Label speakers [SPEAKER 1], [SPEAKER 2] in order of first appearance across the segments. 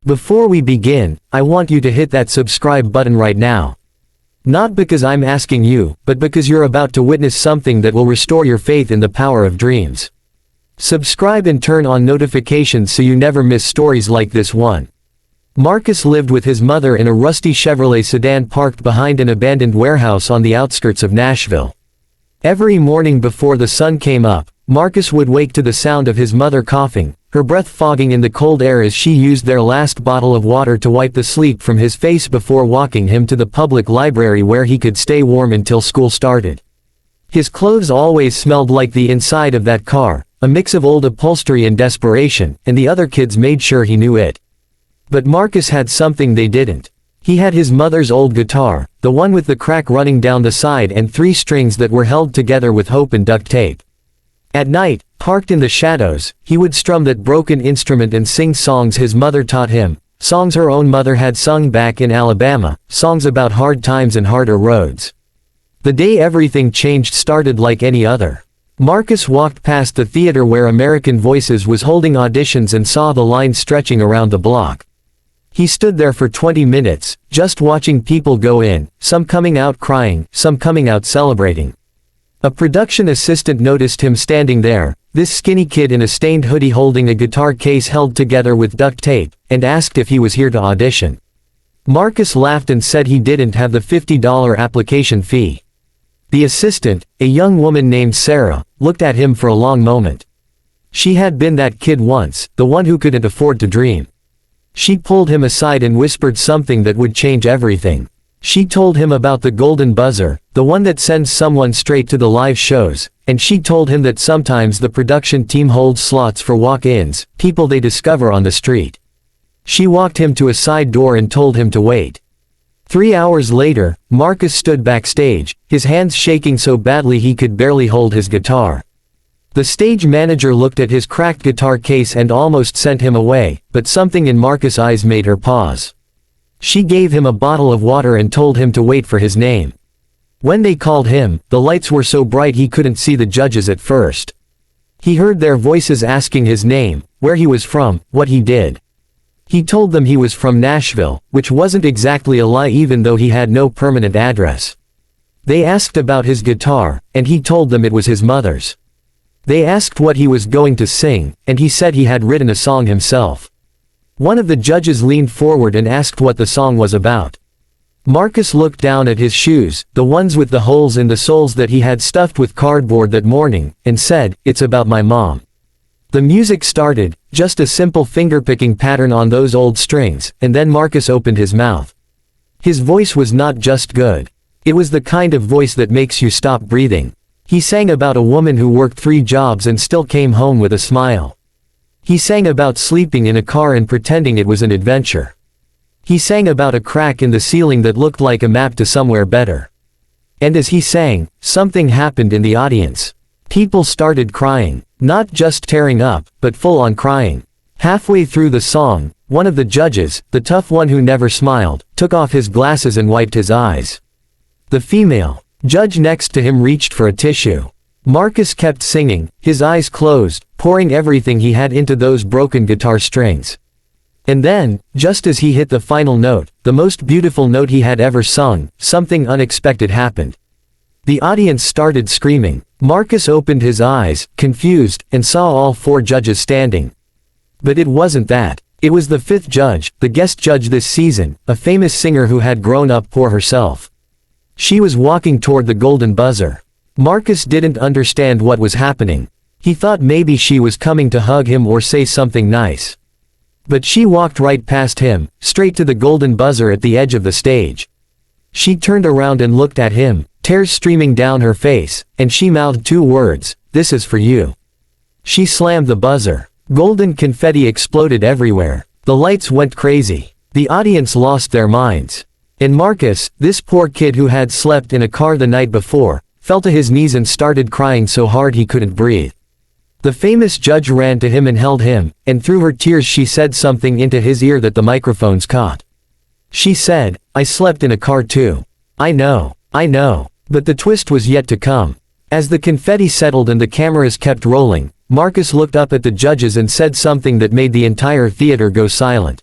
[SPEAKER 1] Before we begin, I want you to hit that subscribe button right now. Not because I'm asking you, but because you're about to witness something that will restore your faith in the power of dreams. Subscribe and turn on notifications so you never miss stories like this one. Marcus lived with his mother in a rusty Chevrolet sedan parked behind an abandoned warehouse on the outskirts of Nashville. Every morning before the sun came up, Marcus would wake to the sound of his mother coughing, her breath fogging in the cold air as she used their last bottle of water to wipe the sleep from his face before walking him to the public library where he could stay warm until school started. His clothes always smelled like the inside of that car, a mix of old upholstery and desperation, and the other kids made sure he knew it. But Marcus had something they didn't. He had his mother's old guitar, the one with the crack running down the side and 3 strings that were held together with hope and duct tape. At night, parked in the shadows, he would strum that broken instrument and sing songs his mother taught him, songs her own mother had sung back in Alabama, songs about hard times and harder roads. The day everything changed started like any other. Marcus walked past the theater where American Voices was holding auditions and saw the line stretching around the block. He stood there for 20 minutes, just watching people go in, some coming out crying, some coming out celebrating. A production assistant noticed him standing there, this skinny kid in a stained hoodie holding a guitar case held together with duct tape, and asked if he was here to audition. Marcus laughed and said he didn't have the $50 application fee. The assistant, a young woman named Sarah, looked at him for a long moment. She had been that kid once, the one who couldn't afford to dream. She pulled him aside and whispered something that would change everything. She told him about the golden buzzer, the one that sends someone straight to the live shows, and she told him that sometimes the production team holds slots for walk-ins, people they discover on the street. She walked him to a side door and told him to wait. 3 hours later, Marcus stood backstage, his hands shaking so badly he could barely hold his guitar. The stage manager looked at his cracked guitar case and almost sent him away, but something in Marcus' eyes made her pause. She gave him a bottle of water and told him to wait for his name. When they called him, the lights were so bright he couldn't see the judges at first. He heard their voices asking his name, where he was from, what he did. He told them he was from Nashville, which wasn't exactly a lie even though he had no permanent address. They asked about his guitar, and he told them it was his mother's. They asked what he was going to sing, and he said he had written a song himself. One of the judges leaned forward and asked what the song was about. Marcus looked down at his shoes, the ones with the holes in the soles that he had stuffed with cardboard that morning, and said, "It's about my mom." The music started, just a simple finger-picking pattern on those old strings, and then Marcus opened his mouth. His voice was not just good. It was the kind of voice that makes you stop breathing. He sang about a woman who worked 3 jobs and still came home with a smile. He sang about sleeping in a car and pretending it was an adventure. He sang about a crack in the ceiling that looked like a map to somewhere better. And as he sang, something happened in the audience. People started crying, not just tearing up, but full-on crying. Halfway through the song, one of the judges, the tough one who never smiled, took off his glasses and wiped his eyes. The female judge next to him reached for a tissue. Marcus kept singing, his eyes closed, pouring everything he had into those broken guitar strings. And then, just as he hit the final note, the most beautiful note he had ever sung, something unexpected happened. The audience started screaming. Marcus opened his eyes, confused, and saw all 4 judges standing. But it wasn't that. It was the 5th judge, the guest judge this season, a famous singer who had grown up poor herself. She was walking toward the golden buzzer. Marcus didn't understand what was happening. He thought maybe she was coming to hug him or say something nice. But she walked right past him, straight to the golden buzzer at the edge of the stage. She turned around and looked at him, tears streaming down her face, and she mouthed 2 words, "This is for you." She slammed the buzzer. Golden confetti exploded everywhere. The lights went crazy. The audience lost their minds. And Marcus, this poor kid who had slept in a car the night before, fell to his knees and started crying so hard he couldn't breathe. The famous judge ran to him and held him, and through her tears she said something into his ear that the microphones caught. She said, "I slept in a car too. I know. But the twist was yet to come. As the confetti settled and the cameras kept rolling, Marcus looked up at the judges and said something that made the entire theater go silent.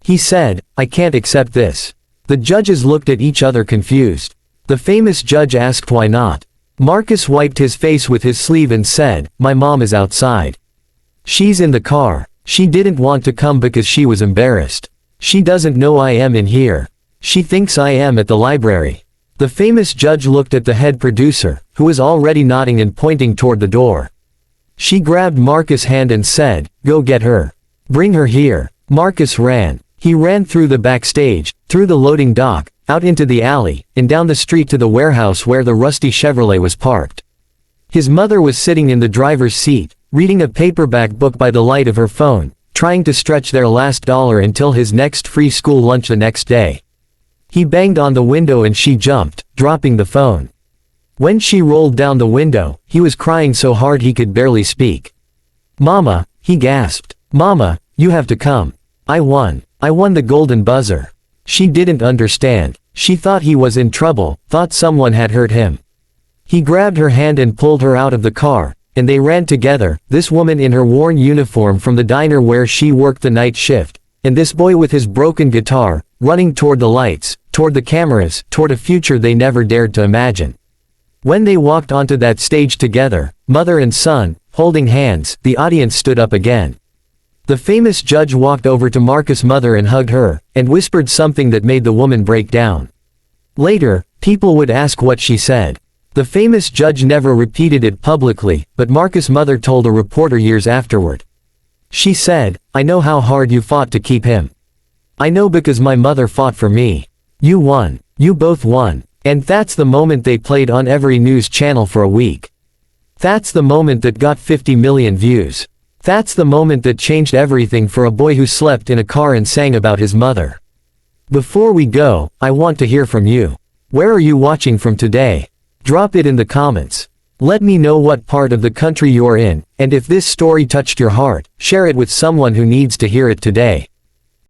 [SPEAKER 1] He said, "I can't accept this." The judges looked at each other confused. The famous judge asked why not. Marcus wiped his face with his sleeve and said, "My mom is outside. She's in the car. She didn't want to come because she was embarrassed. She doesn't know I am in here. She thinks I am at the library." The famous judge looked at the head producer, who was already nodding and pointing toward the door. She grabbed Marcus' hand and said, "Go get her. Bring her here." Marcus ran. He ran through the backstage, through the loading dock, out into the alley, and down the street to the warehouse where the rusty Chevrolet was parked. His mother was sitting in the driver's seat, reading a paperback book by the light of her phone, trying to stretch their last dollar until his next free school lunch the next day. He banged on the window and she jumped, dropping the phone. When she rolled down the window, he was crying so hard he could barely speak. "Mama," he gasped. "Mama, you have to come. I won. I won the golden buzzer." She didn't understand. She thought he was in trouble, thought someone had hurt him. He grabbed her hand and pulled her out of the car, and they ran together, this woman in her worn uniform from the diner where she worked the night shift, and this boy with his broken guitar, running toward the lights, toward the cameras, toward a future they never dared to imagine. When they walked onto that stage together, mother and son, holding hands, the audience stood up again. The famous judge walked over to Marcus' mother and hugged her, and whispered something that made the woman break down. Later, people would ask what she said. The famous judge never repeated it publicly, but Marcus' mother told a reporter years afterward. She said, "I know how hard you fought to keep him. I know because my mother fought for me. You won. You both won." And that's the moment they played on every news channel for a week. That's the moment that got 50 million views. That's the moment that changed everything for a boy who slept in a car and sang about his mother. Before we go, I want to hear from you. Where are you watching from today? Drop it in the comments. Let me know what part of the country you're in, and if this story touched your heart, share it with someone who needs to hear it today.